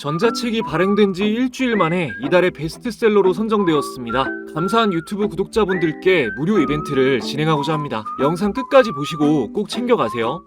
전자책이 발행된 지 일주일 만에 이달의 베스트셀러로 선정되었습니다. 감사한 유튜브 구독자분들께 무료 이벤트를 진행하고자 합니다. 영상 끝까지 보시고 꼭 챙겨가세요.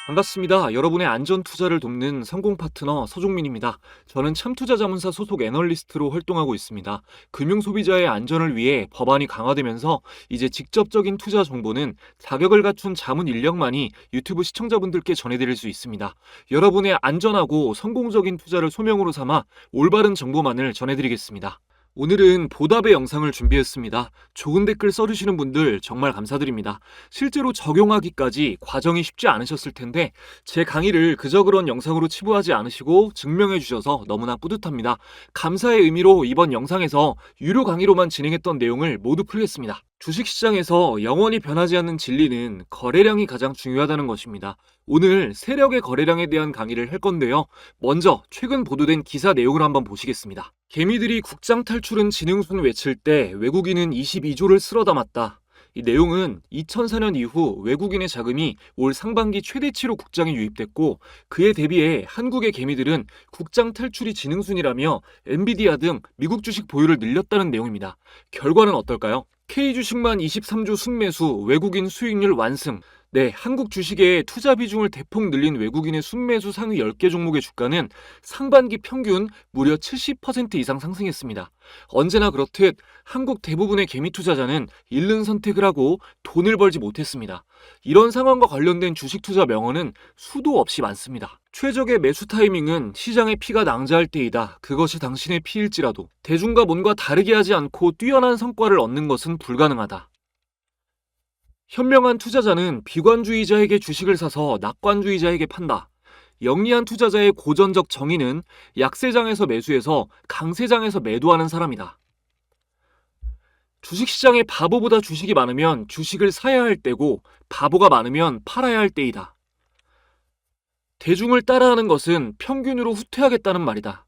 반갑습니다. 여러분의 안전 투자를 돕는 성공 파트너 서종민입니다. 저는 참투자자문사 소속 애널리스트로 활동하고 있습니다. 금융 소비자의 안전을 위해 법안이 강화되면서 이제 직접적인 투자 정보는 자격을 갖춘 자문 인력만이 유튜브 시청자분들께 전해드릴 수 있습니다. 여러분의 안전하고 성공적인 투자를 소명으로 삼아 올바른 정보만을 전해드리겠습니다. 오늘은 보답의 영상을 준비했습니다. 좋은 댓글 써주시는 분들 정말 감사드립니다. 실제로 적용하기까지 과정이 쉽지 않으셨을 텐데 제 강의를 그저 그런 영상으로 치부하지 않으시고 증명해 주셔서 너무나 뿌듯합니다. 감사의 의미로 이번 영상에서 유료 강의로만 진행했던 내용을 모두 풀겠습니다. 주식시장에서 영원히 변하지 않는 진리는 거래량이 가장 중요하다는 것입니다. 오늘 세력의 거래량에 대한 강의를 할 건데요. 먼저 최근 보도된 기사 내용을 한번 보시겠습니다. 개미들이 국장 탈출은 지능순 외칠 때 외국인은 22조를 쓸어 담았다. 이 내용은 2004년 이후 외국인의 자금이 올 상반기 최대치로 국장에 유입됐고 그에 대비해 한국의 개미들은 국장 탈출이 지능순이라며 엔비디아 등 미국 주식 보유를 늘렸다는 내용입니다. 결과는 어떨까요? K주식만 23조 순매수, 외국인 수익률 완승. 네, 한국 주식의 투자 비중을 대폭 늘린 외국인의 순매수 상위 10개 종목의 주가는 상반기 평균 무려 70% 이상 상승했습니다. 언제나 그렇듯 한국 대부분의 개미 투자자는 잃는 선택을 하고 돈을 벌지 못했습니다. 이런 상황과 관련된 주식 투자 명언은 수도 없이 많습니다. 최적의 매수 타이밍은 시장의 피가 낭자할 때이다. 그것이 당신의 피일지라도 대중과 뭔가 다르게 하지 않고 뛰어난 성과를 얻는 것은 불가능하다. 현명한 투자자는 비관주의자에게 주식을 사서 낙관주의자에게 판다. 영리한 투자자의 고전적 정의는 약세장에서 매수해서 강세장에서 매도하는 사람이다. 주식시장에 바보보다 주식이 많으면 주식을 사야 할 때고 바보가 많으면 팔아야 할 때이다. 대중을 따라하는 것은 평균으로 후퇴하겠다는 말이다.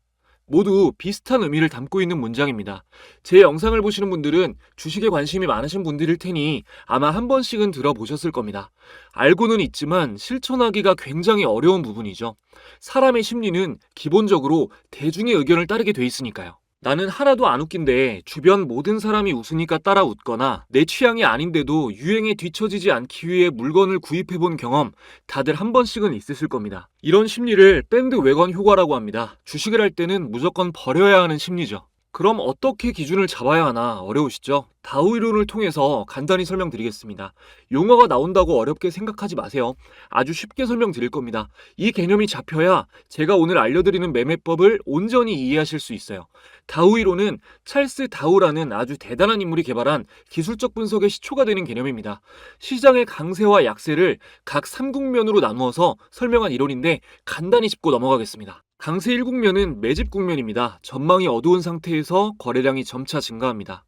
모두 비슷한 의미를 담고 있는 문장입니다. 제 영상을 보시는 분들은 주식에 관심이 많으신 분들일 테니 아마 한 번씩은 들어보셨을 겁니다. 알고는 있지만 실천하기가 굉장히 어려운 부분이죠. 사람의 심리는 기본적으로 대중의 의견을 따르게 돼 있으니까요. 나는 하나도 안 웃긴데 주변 모든 사람이 웃으니까 따라 웃거나 내 취향이 아닌데도 유행에 뒤처지지 않기 위해 물건을 구입해본 경험 다들 한 번씩은 있으실 겁니다. 이런 심리를 밴드웨건 효과라고 합니다. 주식을 할 때는 무조건 버려야 하는 심리죠. 그럼 어떻게 기준을 잡아야 하나 어려우시죠? 다우 이론을 통해서 간단히 설명드리겠습니다. 용어가 나온다고 어렵게 생각하지 마세요. 아주 쉽게 설명드릴 겁니다. 이 개념이 잡혀야 제가 오늘 알려드리는 매매법을 온전히 이해하실 수 있어요. 다우 이론은 찰스 다우라는 아주 대단한 인물이 개발한 기술적 분석의 시초가 되는 개념입니다. 시장의 강세와 약세를 각 3국면으로 나누어서 설명한 이론인데 간단히 짚고 넘어가겠습니다. 강세 1국면은 매집 국면입니다. 전망이 어두운 상태에서 거래량이 점차 증가합니다.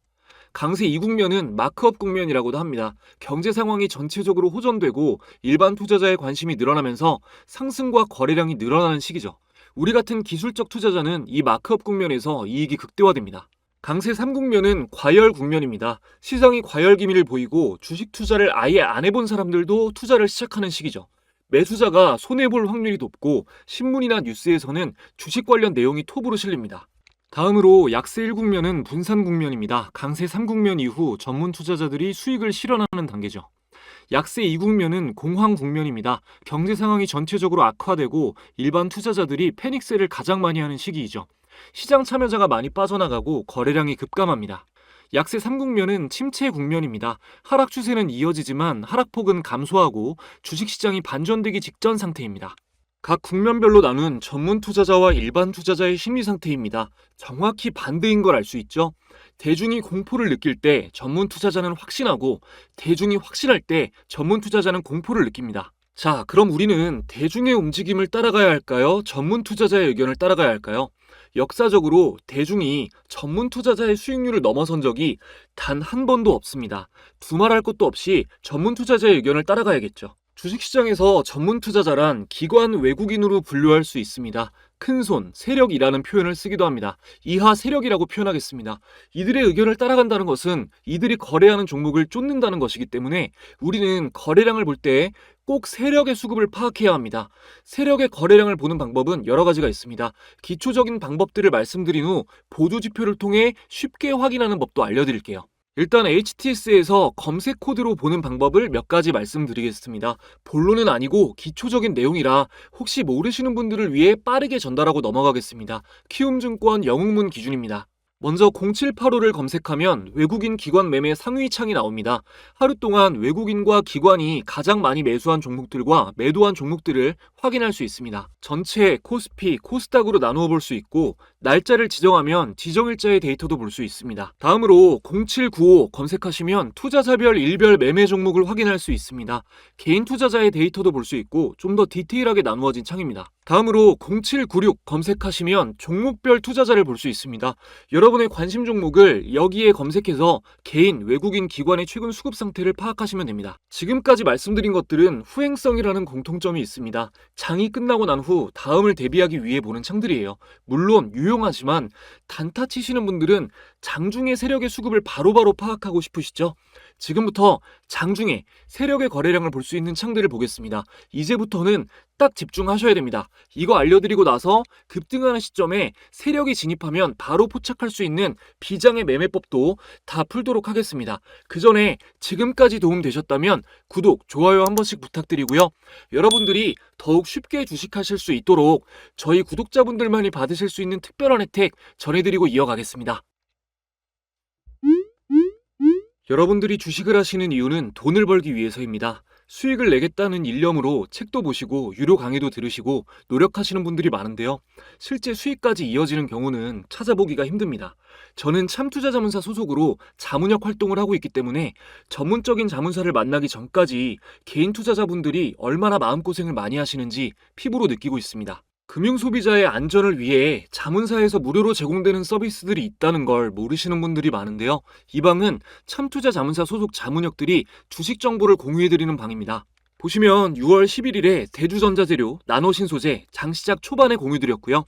강세 2국면은 마크업 국면이라고도 합니다. 경제 상황이 전체적으로 호전되고 일반 투자자의 관심이 늘어나면서 상승과 거래량이 늘어나는 시기죠. 우리 같은 기술적 투자자는 이 마크업 국면에서 이익이 극대화됩니다. 강세 3국면은 과열 국면입니다. 시장이 과열 기미를 보이고 주식 투자를 아예 안 해본 사람들도 투자를 시작하는 시기죠. 매수자가 손해볼 확률이 높고 신문이나 뉴스에서는 주식 관련 내용이 톱으로 실립니다. 다음으로 약세 1국면은 분산 국면입니다. 강세 3국면 이후 전문 투자자들이 수익을 실현하는 단계죠. 약세 2국면은 공황 국면입니다. 경제 상황이 전체적으로 악화되고 일반 투자자들이 패닉셀을 가장 많이 하는 시기이죠. 시장 참여자가 많이 빠져나가고 거래량이 급감합니다. 약세 3국면은 침체 국면입니다. 하락 추세는 이어지지만 하락폭은 감소하고 주식시장이 반전되기 직전 상태입니다. 각 국면별로 나눈 전문 투자자와 일반 투자자의 심리 상태입니다. 정확히 반대인 걸 알 수 있죠? 대중이 공포를 느낄 때 전문 투자자는 확신하고 대중이 확신할 때 전문 투자자는 공포를 느낍니다. 자, 그럼 우리는 대중의 움직임을 따라가야 할까요? 전문 투자자의 의견을 따라가야 할까요? 역사적으로 대중이 전문 투자자의 수익률을 넘어선 적이 단 한 번도 없습니다. 두말할 것도 없이 전문 투자자의 의견을 따라가야겠죠. 주식시장에서 전문 투자자란 기관 외국인으로 분류할 수 있습니다. 큰손, 세력이라는 표현을 쓰기도 합니다. 이하 세력이라고 표현하겠습니다. 이들의 의견을 따라간다는 것은 이들이 거래하는 종목을 쫓는다는 것이기 때문에 우리는 거래량을 볼 때 꼭 세력의 수급을 파악해야 합니다. 세력의 거래량을 보는 방법은 여러 가지가 있습니다. 기초적인 방법들을 말씀드린 후 보조지표를 통해 쉽게 확인하는 법도 알려드릴게요. 일단 HTS에서 검색 코드로 보는 방법을 몇 가지 말씀드리겠습니다. 본론은 아니고 기초적인 내용이라 혹시 모르시는 분들을 위해 빠르게 전달하고 넘어가겠습니다. 키움증권 영웅문 기준입니다. 먼저 0785를 검색하면 외국인 기관 매매 상위 창이 나옵니다. 하루 동안 외국인과 기관이 가장 많이 매수한 종목들과 매도한 종목들을 확인할 수 있습니다. 전체, 코스피, 코스닥으로 나누어 볼 수 있고 날짜를 지정하면 지정일자의 데이터도 볼 수 있습니다. 다음으로 0795 검색하시면 투자자별 일별 매매 종목을 확인할 수 있습니다. 개인 투자자의 데이터도 볼 수 있고 좀 더 디테일하게 나누어진 창입니다. 다음으로 0796 검색하시면 종목별 투자자를 볼 수 있습니다. 여러분의 관심 종목을 여기에 검색해서 개인, 외국인, 기관의 최근 수급 상태를 파악하시면 됩니다. 지금까지 말씀드린 것들은 후행성이라는 공통점이 있습니다. 장이 끝나고 난 후 다음을 대비하기 위해 보는 창들이에요. 물론 유용하지만 단타 치시는 분들은 장중의 세력의 수급을 바로바로 파악하고 싶으시죠? 지금부터 장중에 세력의 거래량을 볼 수 있는 창들을 보겠습니다. 이제부터는 딱 집중하셔야 됩니다. 이거 알려드리고 나서 급등하는 시점에 세력이 진입하면 바로 포착할 수 있는 비장의 매매법도 다 풀도록 하겠습니다. 그 전에 지금까지 도움되셨다면 구독, 좋아요 한 번씩 부탁드리고요. 여러분들이 더욱 쉽게 주식하실 수 있도록 저희 구독자분들만이 받으실 수 있는 특별한 혜택 전해드리고 이어가겠습니다. 여러분들이 주식을 하시는 이유는 돈을 벌기 위해서입니다. 수익을 내겠다는 일념으로 책도 보시고 유료 강의도 들으시고 노력하시는 분들이 많은데요. 실제 수익까지 이어지는 경우는 찾아보기가 힘듭니다. 저는 참투자자문사 소속으로 자문역 활동을 하고 있기 때문에 전문적인 자문사를 만나기 전까지 개인 투자자분들이 얼마나 마음고생을 많이 하시는지 피부로 느끼고 있습니다. 금융소비자의 안전을 위해 자문사에서 무료로 제공되는 서비스들이 있다는 걸 모르시는 분들이 많은데요. 이 방은 참투자 자문사 소속 자문역들이 주식 정보를 공유해드리는 방입니다. 보시면 6월 11일에 대주전자재료, 나노신소재 장시작 초반에 공유드렸고요.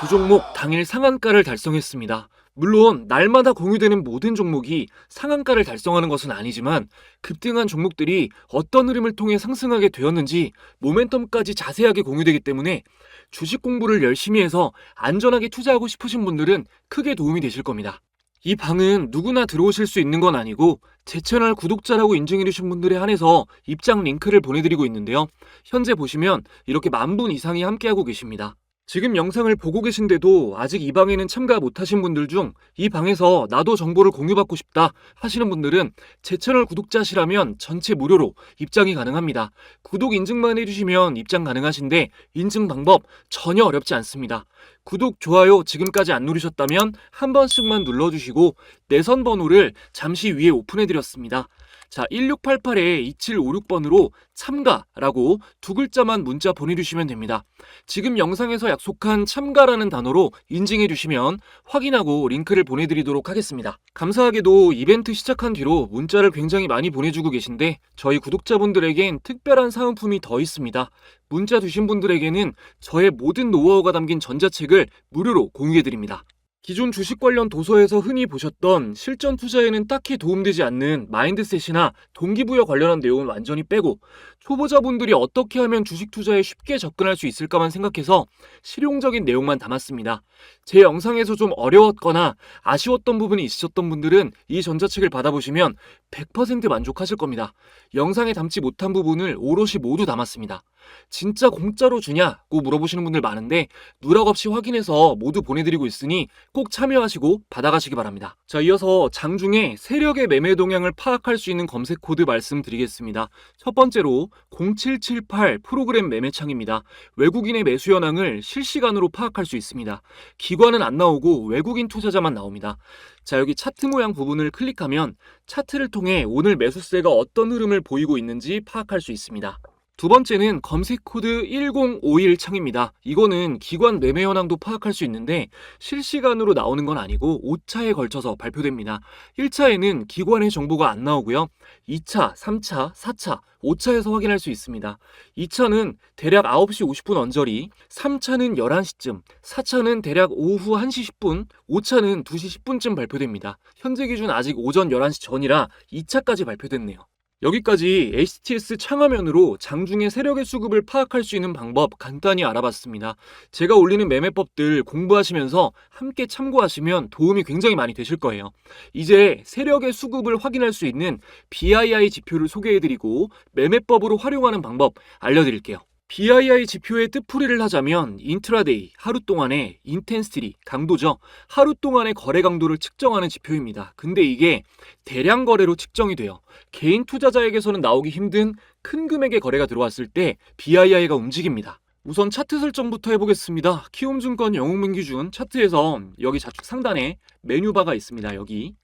두 종목 당일 상한가를 달성했습니다. 물론 날마다 공유되는 모든 종목이 상한가를 달성하는 것은 아니지만 급등한 종목들이 어떤 흐름을 통해 상승하게 되었는지 모멘텀까지 자세하게 공유되기 때문에 주식 공부를 열심히 해서 안전하게 투자하고 싶으신 분들은 크게 도움이 되실 겁니다. 이 방은 누구나 들어오실 수 있는 건 아니고 제 채널 구독자라고 인증해주신 분들에 한해서 입장 링크를 보내드리고 있는데요. 현재 보시면 이렇게 10,000분 이상이 함께하고 계십니다. 지금 영상을 보고 계신데도 아직 이 방에는 참가 못하신 분들 중 이 방에서 나도 정보를 공유받고 싶다 하시는 분들은 제 채널 구독자시라면 전체 무료로 입장이 가능합니다. 구독 인증만 해주시면 입장 가능하신데 인증 방법 전혀 어렵지 않습니다. 구독, 좋아요 지금까지 안 누르셨다면 한 번씩만 눌러주시고 내선 번호를 잠시 위에 오픈해드렸습니다. 자, 1688-2756번으로 참가라고 두 글자만 문자 보내주시면 됩니다. 지금 영상에서 약속한 참가라는 단어로 인증해주시면 확인하고 링크를 보내드리도록 하겠습니다. 감사하게도 이벤트 시작한 뒤로 문자를 굉장히 많이 보내주고 계신데 저희 구독자분들에겐 특별한 사은품이 더 있습니다. 문자 주신 분들에게는 저의 모든 노하우가 담긴 전자책을 무료로 공유해드립니다. 기존 주식 관련 도서에서 흔히 보셨던 실전 투자에는 딱히 도움되지 않는 마인드셋이나 동기부여 관련한 내용은 완전히 빼고 초보자분들이 어떻게 하면 주식 투자에 쉽게 접근할 수 있을까만 생각해서 실용적인 내용만 담았습니다. 제 영상에서 좀 어려웠거나 아쉬웠던 부분이 있으셨던 분들은 이 전자책을 받아보시면 100% 만족하실 겁니다. 영상에 담지 못한 부분을 오롯이 모두 담았습니다. 진짜 공짜로 주냐고 물어보시는 분들 많은데 누락 없이 확인해서 모두 보내드리고 있으니 꼭 참여하시고 받아가시기 바랍니다. 자, 이어서 장중에 세력의 매매 동향을 파악할 수 있는 검색 코드 말씀드리겠습니다. 첫 번째로 0778 프로그램 매매창입니다. 외국인의 매수 현황을 실시간으로 파악할 수 있습니다. 기관은 안 나오고 외국인 투자자만 나옵니다. 자, 여기 차트 모양 부분을 클릭하면 차트를 통해 오늘 매수세가 어떤 흐름을 보이고 있는지 파악할 수 있습니다. 두 번째는 검색 코드 1051 창입니다. 이거는 기관 매매 현황도 파악할 수 있는데 실시간으로 나오는 건 아니고 5차에 걸쳐서 발표됩니다. 1차에는 기관의 정보가 안 나오고요. 2차, 3차, 4차, 5차에서 확인할 수 있습니다. 2차는 대략 9시 50분 언저리, 3차는 11시쯤, 4차는 대략 오후 1시 10분, 5차는 2시 10분쯤 발표됩니다. 현재 기준 아직 오전 11시 전이라 2차까지 발표됐네요. 여기까지 HTS 창화면으로 장중의 세력의 수급을 파악할 수 있는 방법 간단히 알아봤습니다. 제가 올리는 매매법들 공부하시면서 함께 참고하시면 도움이 굉장히 많이 되실 거예요. 이제 세력의 수급을 확인할 수 있는 BII 지표를 소개해드리고 매매법으로 활용하는 방법 알려드릴게요. BII 지표의 뜻풀이를 하자면 인트라데이, 하루 동안의 인텐시티, 강도죠. 하루 동안의 거래 강도를 측정하는 지표입니다. 근데 이게 대량 거래로 측정이 돼요. 개인 투자자에게서는 나오기 힘든 큰 금액의 거래가 들어왔을 때 BII가 움직입니다. 우선 차트 설정부터 해보겠습니다. 키움증권 영웅민 기준 차트에서 여기 좌측 상단에 메뉴바가 있습니다. 여기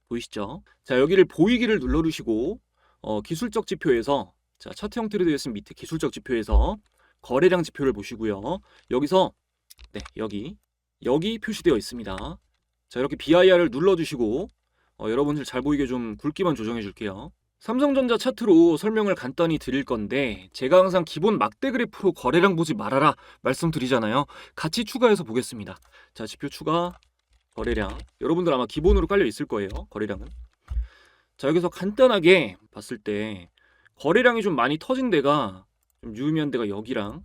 보이시죠? 자, 여기를 보이기를 눌러주시고 기술적 지표에서 자, 차트 형태로 되어 있으면 밑에 기술적 지표에서 거래량 지표를 보시고요. 여기서 네, 여기 표시되어 있습니다. 자, 이렇게 BIR을 눌러주시고 여러분들 잘 보이게 좀 굵기만 조정해 줄게요. 삼성전자 차트로 설명을 간단히 드릴 건데 제가 항상 기본 막대 그래프로 거래량 보지 말아라 말씀드리잖아요. 같이 추가해서 보겠습니다. 자, 지표 추가, 거래량. 여러분들 아마 기본으로 깔려 있을 거예요. 거래량은. 자, 여기서 간단하게 봤을 때 거래량이 좀 많이 터진 데가 좀 유의미한 데가 여기랑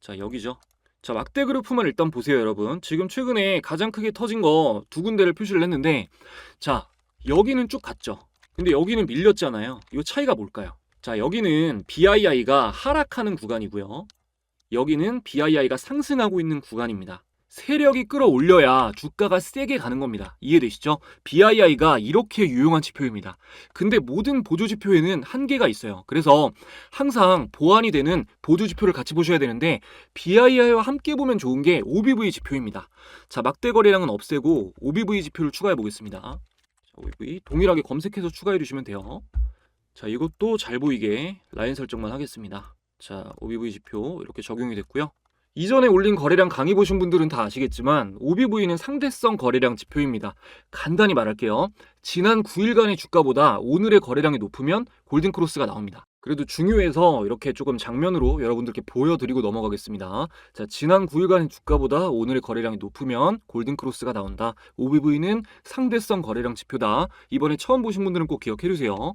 자, 여기죠. 자, 막대 그래프만 일단 보세요, 여러분. 지금 최근에 가장 크게 터진 거 두 군데를 표시를 했는데 자, 여기는 쭉 갔죠. 근데 여기는 밀렸잖아요. 이 차이가 뭘까요? 자, 여기는 BII가 하락하는 구간이고요. 여기는 BII가 상승하고 있는 구간입니다. 세력이 끌어올려야 주가가 세게 가는 겁니다. 이해되시죠? BII가 이렇게 유용한 지표입니다. 근데 모든 보조 지표에는 한계가 있어요. 그래서 항상 보완이 되는 보조 지표를 같이 보셔야 되는데 BII와 함께 보면 좋은 게 OBV 지표입니다. 자, 막대 거래량은 없애고 OBV 지표를 추가해 보겠습니다. 자, OBV 동일하게 검색해서 추가해 주시면 돼요. 자, 이것도 잘 보이게 라인 설정만 하겠습니다. 자, OBV 지표 이렇게 적용이 됐고요. 이전에 올린 거래량 강의 보신 분들은 다 아시겠지만 OBV는 상대성 거래량 지표입니다. 간단히 말할게요. 지난 9일간의 주가보다 오늘의 거래량이 높으면 골든크로스가 나옵니다. 그래도 중요해서 이렇게 조금 장면으로 여러분들께 보여드리고 넘어가겠습니다. 자, 지난 9일간의 주가보다 오늘의 거래량이 높으면 골든크로스가 나온다. OBV는 상대성 거래량 지표다. 이번에 처음 보신 분들은 꼭 기억해 주세요.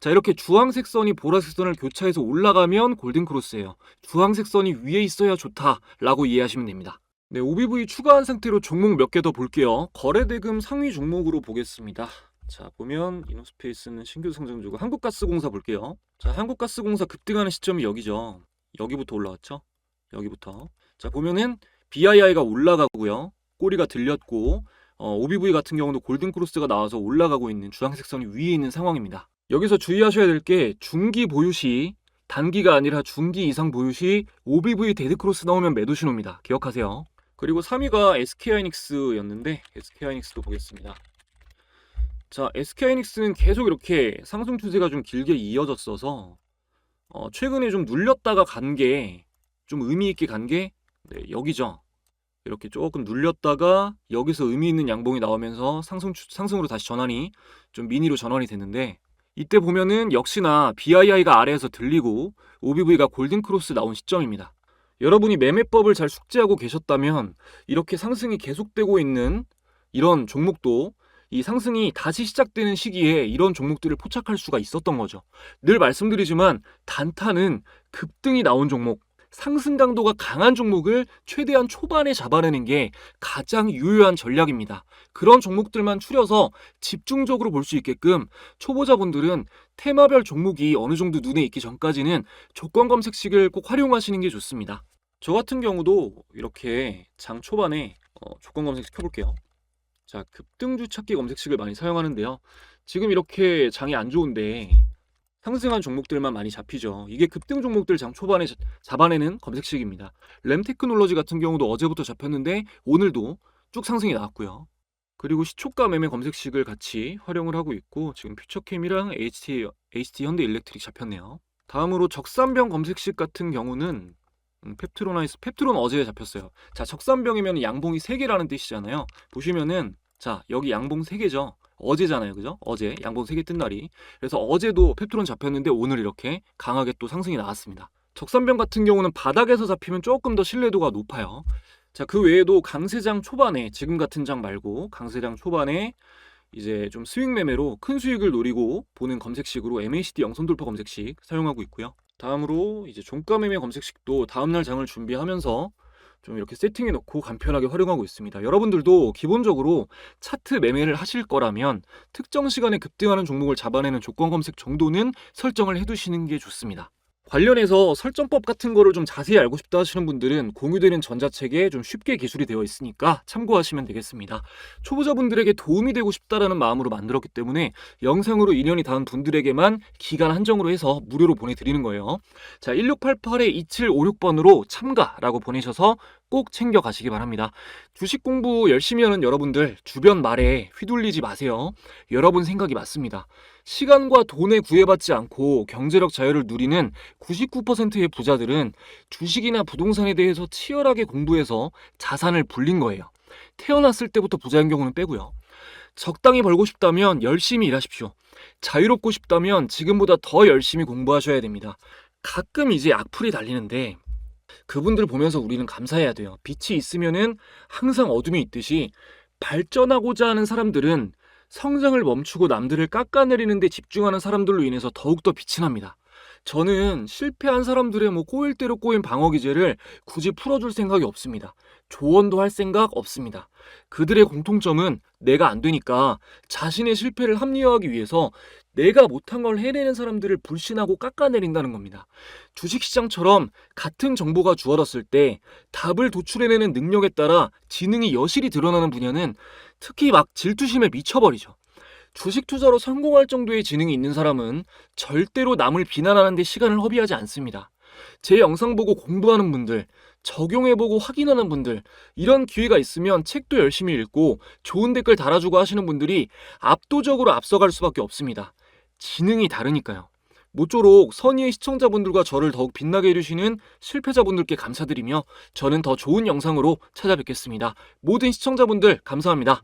자, 이렇게 주황색 선이 보라색 선을 교차해서 올라가면 골든크로스예요. 주황색 선이 위에 있어야 좋다라고 이해하시면 됩니다. 네, OBV 추가한 상태로 종목 몇 개 더 볼게요. 거래대금 상위 종목으로 보겠습니다. 자, 보면 이노스페이스는 신규 성장주고 한국가스공사 볼게요. 자, 한국가스공사 급등하는 시점이 여기죠. 여기부터 올라왔죠. 여기부터. 자, 보면은 BII가 올라가고요. 꼬리가 들렸고 OBV 같은 경우도 골든크로스가 나와서 올라가고 있는 주황색 선이 위에 있는 상황입니다. 여기서 주의하셔야 될 게 중기 보유 시 단기가 아니라 중기 이상 보유 시 OBV 데드크로스 나오면 매도 신호입니다. 기억하세요. 그리고 3위가 SK하이닉스였는데 SK하이닉스도 보겠습니다. 자, SK하이닉스는 계속 이렇게 상승 추세가 좀 길게 이어졌어서 최근에 좀 눌렸다가 간 게 좀 의미 있게 간 게 네, 여기죠. 이렇게 조금 눌렸다가 여기서 의미 있는 양봉이 나오면서 상승으로 다시 전환이 좀 미니로 전환이 됐는데 이때 보면은 역시나 BII가 아래에서 들리고 OBV가 골든크로스 나온 시점입니다. 여러분이 매매법을 잘 숙지하고 계셨다면 이렇게 상승이 계속되고 있는 이런 종목도 이 상승이 다시 시작되는 시기에 이런 종목들을 포착할 수가 있었던 거죠. 늘 말씀드리지만 단타는 급등이 나온 종목, 상승 강도가 강한 종목을 최대한 초반에 잡아내는 게 가장 유효한 전략입니다. 그런 종목들만 추려서 집중적으로 볼 수 있게끔 초보자분들은 테마별 종목이 어느 정도 눈에 익기 전까지는 조건 검색식을 꼭 활용하시는 게 좋습니다. 저 같은 경우도 이렇게 장 초반에 조건 검색식 켜볼게요. 자, 급등주 찾기 검색식을 많이 사용하는데요. 지금 이렇게 장이 안 좋은데 상승한 종목들만 많이 잡히죠. 이게 급등 종목들 장 초반에 잡아내는 검색식입니다. 램테크놀로지 같은 경우도 어제부터 잡혔는데 오늘도 쭉 상승이 나왔고요. 그리고 시초가 매매 검색식을 같이 활용을 하고 있고 지금 퓨처캠이랑 HT 현대일렉트릭 잡혔네요. 다음으로 적산병 검색식 같은 경우는 펩트론 어제 잡혔어요. 자, 적산병이면 양봉이 3개라는 뜻이잖아요. 보시면은 자, 여기 양봉 3개죠. 어제잖아요. 그죠? 어제 양봉 3개 뜬 날이. 그래서 어제도 펩트론 잡혔는데 오늘 이렇게 강하게 또 상승이 나왔습니다. 적산병 같은 경우는 바닥에서 잡히면 조금 더 신뢰도가 높아요. 자, 그 외에도 강세장 초반에, 지금 같은 장 말고 강세장 초반에 이제 좀 스윙 매매로 큰 수익을 노리고 보는 검색식으로 MACD 영선 돌파 검색식 사용하고 있고요. 다음으로 이제 종가 매매 검색식도 다음날 장을 준비하면서 좀 이렇게 세팅해 놓고 간편하게 활용하고 있습니다. 여러분들도 기본적으로 차트 매매를 하실 거라면 특정 시간에 급등하는 종목을 잡아내는 조건 검색 정도는 설정을 해두시는 게 좋습니다. 관련해서 설정법 같은 거를 좀 자세히 알고 싶다 하시는 분들은 공유되는 전자책에 좀 쉽게 기술이 되어 있으니까 참고하시면 되겠습니다. 초보자분들에게 도움이 되고 싶다라는 마음으로 만들었기 때문에 영상으로 인연이 닿은 분들에게만 기간 한정으로 해서 무료로 보내드리는 거예요. 자, 1688-2756번으로 참가라고 보내셔서 꼭 챙겨 가시기 바랍니다. 주식 공부 열심히 하는 여러분들 주변 말에 휘둘리지 마세요. 여러분 생각이 맞습니다. 시간과 돈에 구애받지 않고 경제력 자유를 누리는 99%의 부자들은 주식이나 부동산에 대해서 치열하게 공부해서 자산을 불린 거예요. 태어났을 때부터 부자인 경우는 빼고요. 적당히 벌고 싶다면 열심히 일하십시오. 자유롭고 싶다면 지금보다 더 열심히 공부하셔야 됩니다. 가끔 이제 악플이 달리는데 그분들 보면서 우리는 감사해야 돼요. 빛이 있으면은 항상 어둠이 있듯이 발전하고자 하는 사람들은 성장을 멈추고 남들을 깎아내리는 데 집중하는 사람들로 인해서 더욱더 빛이 납니다. 저는 실패한 사람들의 꼬일 대로 꼬인 방어 기제를 굳이 풀어줄 생각이 없습니다. 조언도 할 생각 없습니다. 그들의 공통점은 내가 안 되니까 자신의 실패를 합리화하기 위해서 내가 못한 걸 해내는 사람들을 불신하고 깎아내린다는 겁니다. 주식시장처럼 같은 정보가 주어졌을 때 답을 도출해내는 능력에 따라 지능이 여실히 드러나는 분야는 특히 막 질투심에 미쳐버리죠. 주식 투자로 성공할 정도의 지능이 있는 사람은 절대로 남을 비난하는 데 시간을 허비하지 않습니다. 제 영상 보고 공부하는 분들, 적용해보고 확인하는 분들, 이런 기회가 있으면 책도 열심히 읽고 좋은 댓글 달아주고 하시는 분들이 압도적으로 앞서갈 수밖에 없습니다. 지능이 다르니까요. 모쪼록 선의의 시청자분들과 저를 더욱 빛나게 해주시는 실패자분들께 감사드리며 저는 더 좋은 영상으로 찾아뵙겠습니다. 모든 시청자분들 감사합니다.